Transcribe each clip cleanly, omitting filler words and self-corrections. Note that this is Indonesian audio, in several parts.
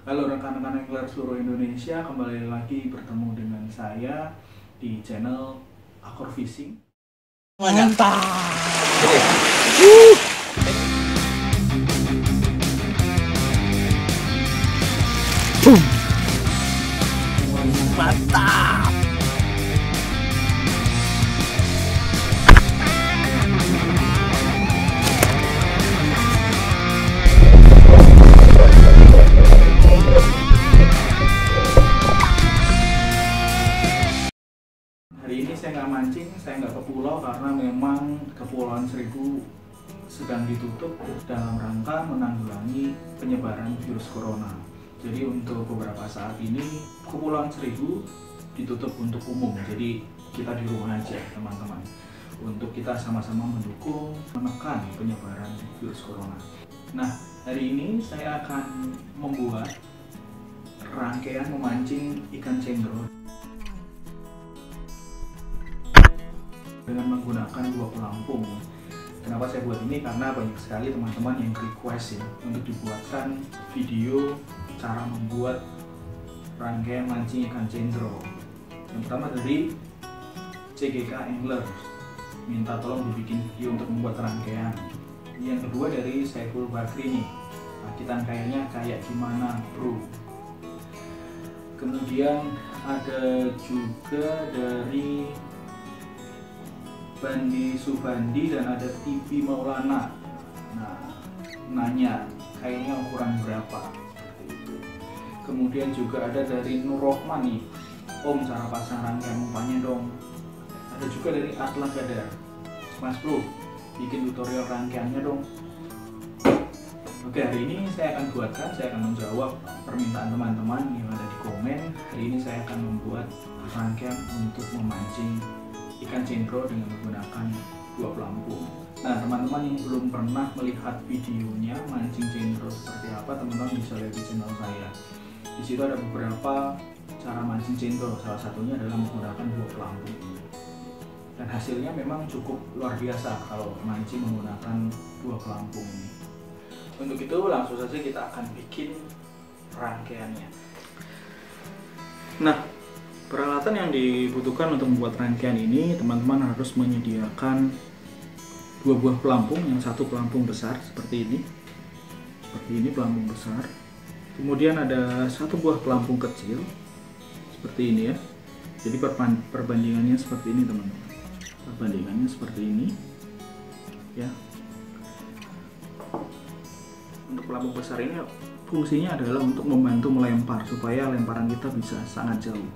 Halo rekan-rekan angler seluruh Indonesia, kembali lagi bertemu dengan saya di channel Akor Fishing. Mantap. Mantap. Hari ini saya nggak mancing, saya nggak ke pulau karena memang Kepulauan Seribu sedang ditutup dalam rangka menanggulangi penyebaran virus corona. Jadi untuk beberapa saat ini Kepulauan Seribu ditutup untuk umum. Jadi kita di rumah aja teman-teman. Untuk kita sama-sama mendukung menekan penyebaran virus corona. Nah, hari ini saya akan membuat rangkaian memancing ikan cendro dengan menggunakan dua pelampung. Kenapa saya buat ini? Karena banyak sekali teman-teman yang request ya untuk dibuatkan video cara membuat rangkaian mancing ikan cendro. Yang pertama dari CGK Angler, minta tolong dibikin video untuk membuat rangkaian. Yang kedua dari Saiful Bakri nih, rakitan kayaknya kayak gimana bro. Kemudian ada juga dari Bandi Subandi dan ada TV Maulana. Nah, nanya kayaknya ukuran berapa. Kemudian juga ada dari Nur Rohman nih, Om cara pasang rangkaian umpannya dong. Ada juga dari Atla Gadar, Mas Bro bikin tutorial rangkaiannya dong. Oke, hari ini saya akan menjawab permintaan teman-teman yang ada di komen. Hari ini saya akan membuat rangkaian untuk memancing ikan cendro dengan menggunakan dua pelampung. Nah, teman-teman yang belum pernah melihat videonya mancing cendro seperti apa, teman-teman bisa lihat di channel saya. Di situ ada beberapa cara mancing cendro, salah satunya adalah menggunakan dua pelampung. Dan hasilnya memang cukup luar biasa kalau mancing menggunakan dua pelampung ini. Untuk itu langsung saja kita akan bikin rangkaiannya. Nah, peralatan yang dibutuhkan untuk membuat rangkaian ini, teman-teman harus menyediakan dua buah pelampung, yang satu pelampung besar seperti ini pelampung besar. Kemudian ada satu buah pelampung kecil seperti ini ya. Jadi perbandingannya seperti ini teman-teman. Perbandingannya seperti ini ya. Untuk pelampung besar ini fungsinya adalah untuk membantu melempar supaya lemparan kita bisa sangat jauh.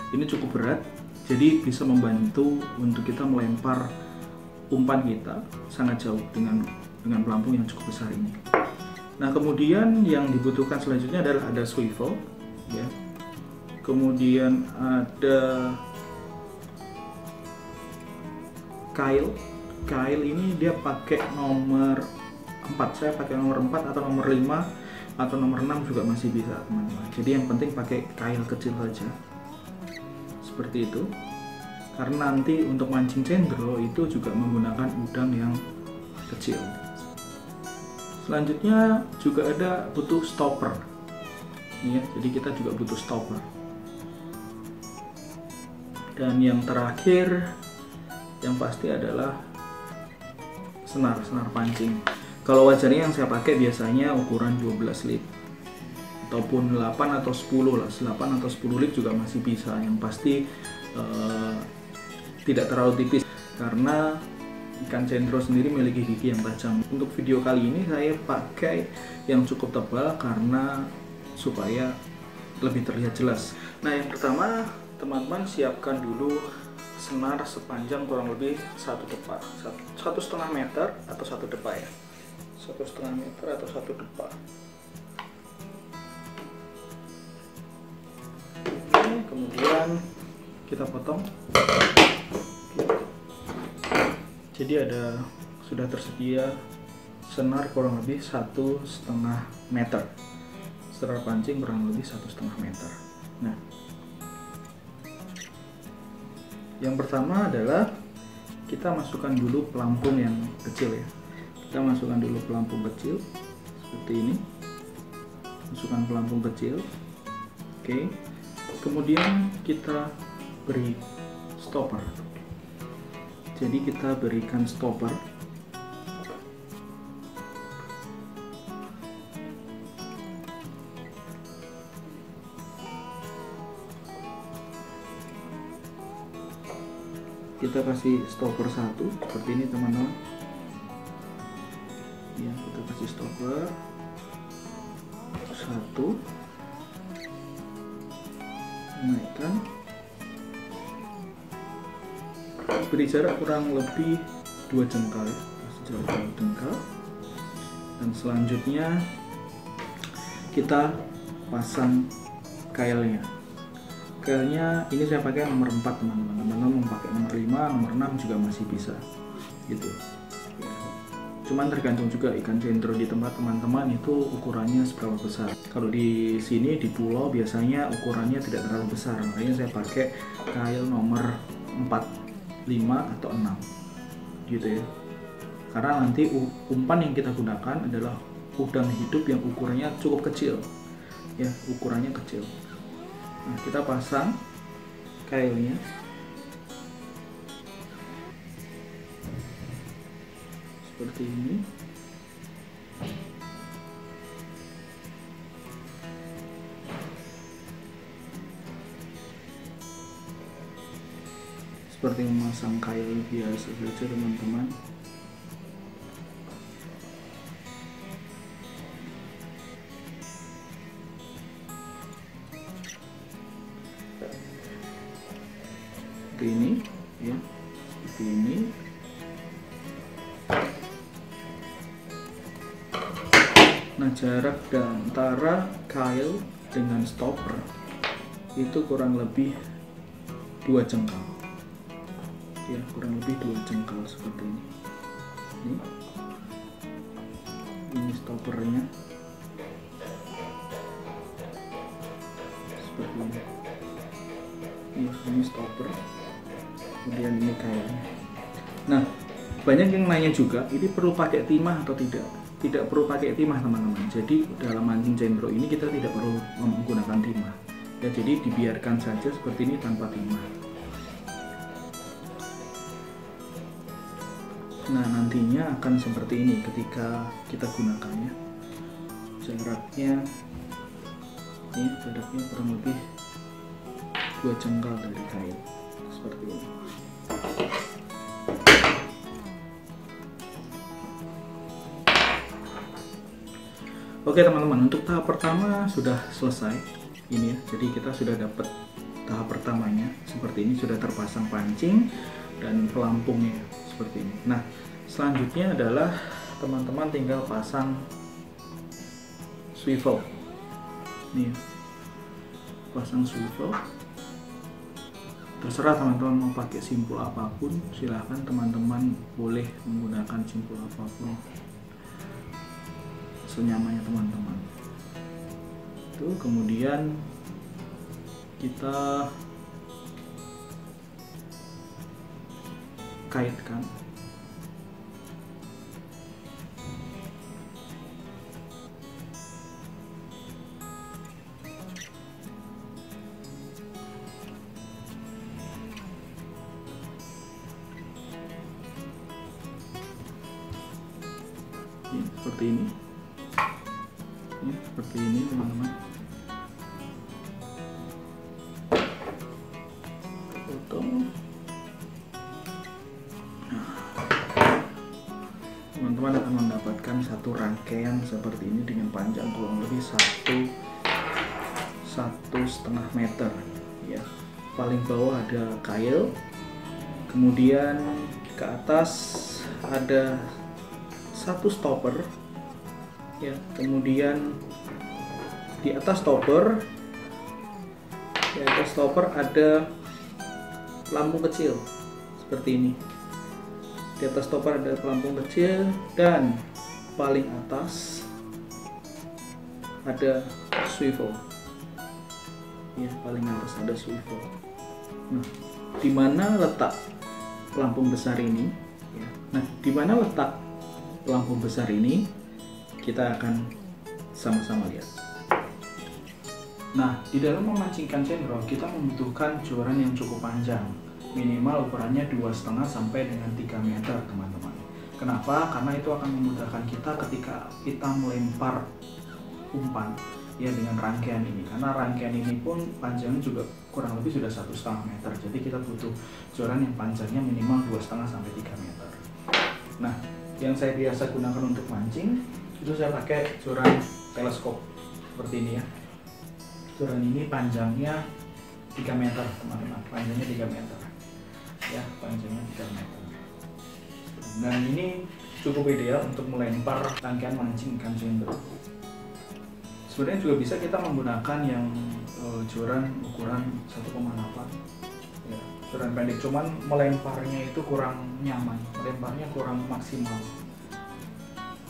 Ini cukup berat, jadi bisa membantu untuk kita melempar umpan kita sangat jauh dengan pelampung yang cukup besar ini. Nah, kemudian yang dibutuhkan selanjutnya adalah ada swivel, ya. Kemudian ada kail. Kail ini dia pakai nomor 4. Saya pakai nomor 4 atau nomor 5 atau nomor 6 juga masih bisa, teman-teman. Jadi yang penting pakai kail kecil saja. Seperti itu, karena nanti untuk mancing cendro itu juga menggunakan udang yang kecil. Selanjutnya juga ada butuh stopper ya, jadi kita juga butuh stopper. Dan yang terakhir yang pasti adalah senar pancing. Kalau wajarnya yang saya pakai biasanya ukuran 12 lip ataupun 8 atau 10 lah, 8 atau 10 lip juga masih bisa. Yang pasti tidak terlalu tipis karena ikan cendro sendiri memiliki gigi yang tajam. Untuk video kali ini saya pakai yang cukup tebal karena supaya lebih terlihat jelas. Nah, yang pertama teman-teman siapkan dulu senar sepanjang kurang lebih 1 depa, 1,5 meter atau 1 depa ya, 1,5 meter atau 1 depa. Kemudian kita potong. Jadi sudah tersedia senar kurang lebih 1,5 meter, senar pancing kurang lebih 1,5 meter. Nah, yang pertama adalah kita masukkan dulu pelampung yang kecil ya. Kita masukkan dulu pelampung kecil seperti ini. masukkan pelampung kecil. Oke, kemudian kita beri stopper. Jadi kita berikan stopper. Kita kasih stopper satu seperti ini teman-teman. Ya, kita kasih stopper satu, naikkan, beri jarak kurang lebih 2 jengkal ya, kasih jarak 2 jengkal. Dan selanjutnya kita pasang kailnya. Kailnya ini saya pakai nomor 4 teman-teman. Teman-teman mau pakai nomor 5, nomor 6 juga masih bisa gitu ya. Cuman tergantung juga ikan cendro di tempat teman-teman itu ukurannya seberapa besar. Kalau di sini di pulau biasanya ukurannya tidak terlalu besar, makanya saya pakai kail nomor 4, 5 atau 6 gitu ya. Karena nanti umpan yang kita gunakan adalah udang hidup yang ukurannya cukup kecil ya, ukurannya kecil. Nah, kita pasang kailnya. Seperti ini. Seperti memasang kail biasa saja teman-teman. Seperti ini ya, seperti ini. Nah, jarak antara kail dengan stopper itu kurang lebih 2 jengkal ya, kurang lebih 2 jengkal seperti ini. Ini stoppernya seperti ini. Ini stopper, kemudian ini kailnya. Nah, banyak yang nanya juga, ini perlu pakai timah atau tidak? Tidak perlu pakai timah teman-teman. Jadi dalam mancing cendro ini kita tidak perlu menggunakan timah ya, jadi dibiarkan saja seperti ini tanpa timah. Nah, nantinya akan seperti ini ketika kita gunakannya. Jaraknya ini, jaraknya kurang lebih 2 jengkal dari kail seperti ini. Oke teman-teman, untuk tahap pertama sudah selesai ini ya. Jadi kita sudah dapat tahap pertamanya seperti ini, sudah terpasang pancing dan pelampungnya seperti ini. Nah, selanjutnya adalah teman-teman tinggal pasang swivel. Nih, pasang swivel. Terserah teman-teman mau pakai simpul apapun, silahkan teman-teman boleh menggunakan simpul apapun senyamannya teman-teman. Itu kemudian kita kaitkan. Ini, seperti ini. Seperti ini teman-teman. Potong. Teman-teman akan mendapatkan satu rangkaian seperti ini dengan panjang kurang lebih 1,5 meter ya. Paling bawah ada kail, kemudian ke atas ada satu stopper ya, kemudian di atas stopper ada pelampung kecil seperti ini. Di atas stopper ada pelampung kecil dan paling atas ada swivel ya, paling atas ada swivel. Nah, di mana letak pelampung besar ini ya? Nah, di mana letak pelampung besar ini kita akan sama-sama lihat. Nah, di dalam memancing ikan cendro kita membutuhkan joran yang cukup panjang, minimal ukurannya 2,5 sampai dengan 3 meter teman-teman. Kenapa? Karena itu akan memudahkan kita ketika kita melempar umpan ya dengan rangkaian ini, karena rangkaian ini pun panjangnya juga kurang lebih sudah 1,5 meter, jadi kita butuh joran yang panjangnya minimal 2,5 sampai 3 meter. Nah, yang saya biasa gunakan untuk mancing itu saya pakai joran teleskop seperti ini ya. Joran ini panjangnya 3 meter teman-teman, panjangnya 3 meter ya, panjangnya 3 meter. Nah, ini cukup ideal untuk melempar rangkaian mancing ikan cendro. Sebenarnya juga bisa kita menggunakan yang joran ukuran 1,8 ya, joran pendek, cuman melemparnya itu kurang nyaman, melemparnya kurang maksimal.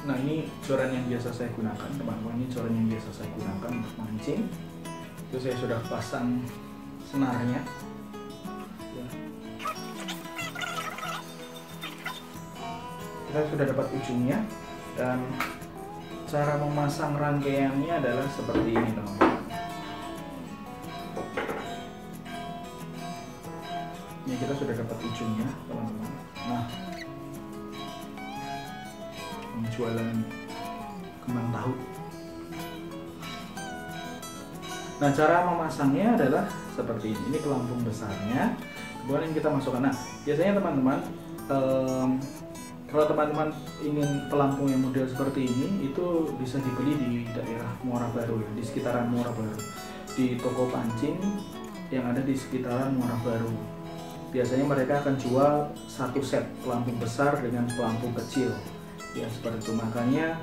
Nah, ini joran yang biasa saya gunakan teman-teman, ini joran yang biasa saya gunakan untuk mancing. Itu saya sudah pasang senarnya ya. Kita sudah dapat ujungnya, dan cara memasang rangkaiannya adalah seperti ini teman-teman. Ini kita sudah dapat ujungnya teman-teman. Nah, penjualan kembang tahu. Nah, cara memasangnya adalah seperti ini. Ini pelampung besarnya, kemudian kita masukkan. Nah, biasanya teman-teman kalau teman-teman ingin pelampung yang model seperti ini, itu bisa dibeli di daerah Muara Baru ya, di sekitaran Muara Baru, di toko pancing yang ada di sekitaran Muara Baru. Biasanya mereka akan jual satu set pelampung besar dengan pelampung kecil ya, seperti itu. Makanya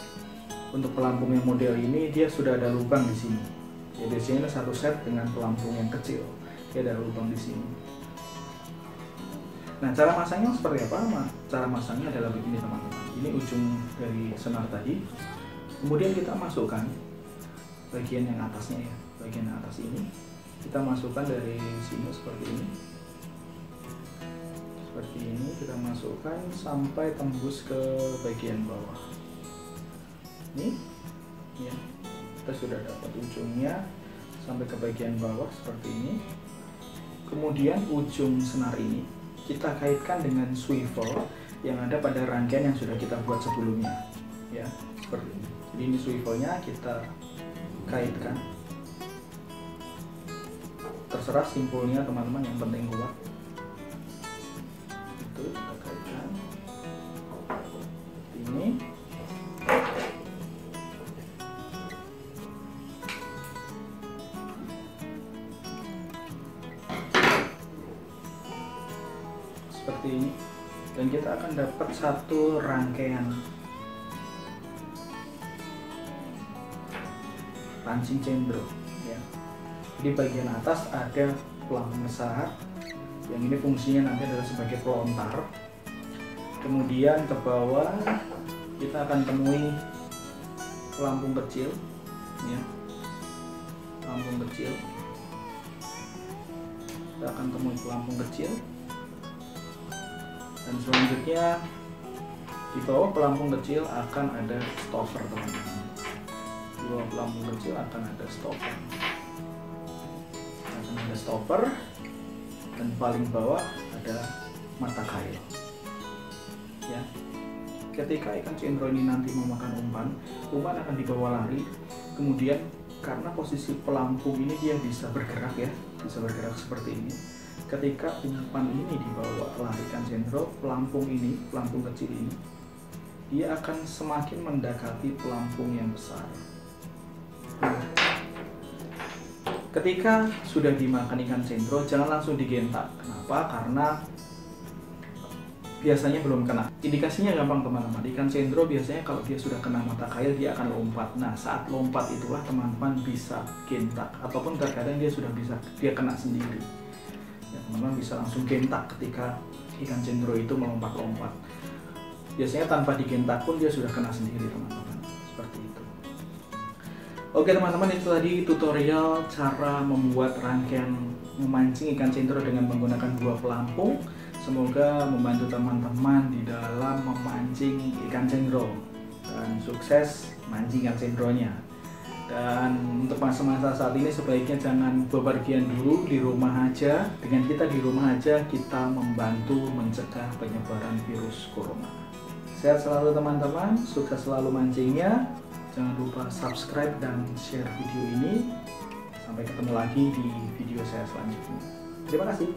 untuk pelampung yang model ini dia sudah ada lubang di sini ya, biasanya satu set dengan pelampung yang kecil dia ada lubang di sini. Nah, cara masangnya seperti apa? Cara masangnya adalah begini teman-teman. Ini ujung dari senar tadi. Kemudian kita masukkan bagian yang atasnya ya, bagian yang atas ini. Kita masukkan dari sini seperti ini. Seperti ini kita masukkan sampai tembus ke bagian bawah. Ini ya. Kita sudah dapat ujungnya sampai ke bagian bawah seperti ini. Kemudian ujung senar ini kita kaitkan dengan swivel yang ada pada rangkaian yang sudah kita buat sebelumnya ya, seperti ini. Jadi ini swivelnya kita kaitkan, terserah simpulnya teman-teman, yang penting kuat. Itu kita kaitkan seperti ini. Seperti ini, dan kita akan dapat satu rangkaian pancing cendro ya. Di bagian atas ada pelampung besar yang ini fungsinya nanti adalah sebagai pelontar. Kemudian ke bawah kita akan temui pelampung kecil ya, pelampung kecil. Kita akan temui pelampung kecil. Dan selanjutnya di bawah pelampung kecil akan ada stopper teman-teman. Di bawah pelampung kecil akan ada stopper. Akan ada stopper, dan paling bawah ada mata kail. Ya. Ketika ikan cendro ini nanti memakan umpan akan dibawa lari. Kemudian karena posisi pelampung ini dia bisa bergerak ya, bisa bergerak seperti ini. Ketika umpan ini dibawa lari ikan cendro, pelampung ini, pelampung kecil ini, dia akan semakin mendekati pelampung yang besar. Nah, ketika sudah dimakan ikan cendro, jangan langsung digentak. Kenapa? Karena biasanya belum kena. Indikasinya gampang teman-teman. Ikan cendro biasanya kalau dia sudah kena mata kail, dia akan lompat. Nah, saat lompat itulah teman-teman bisa gentak, ataupun terkadang dia kena sendiri. Ya, teman-teman bisa langsung gentak ketika ikan cendro itu melompat-lompat. Biasanya tanpa digentak pun dia sudah kena sendiri teman-teman, seperti itu. Oke teman-teman, itu tadi tutorial cara membuat rangkaian memancing ikan cendro dengan menggunakan buah pelampung. Semoga membantu teman-teman di dalam memancing ikan cendro dan sukses mancing ikan cendronya. Dan untuk masa-masa saat ini sebaiknya jangan bepergian dulu, di rumah aja. Dengan kita di rumah aja, kita membantu mencegah penyebaran virus corona. Sehat selalu teman-teman, sukses selalu mancingnya. Jangan lupa subscribe dan share video ini. Sampai ketemu lagi di video saya selanjutnya. Terima kasih.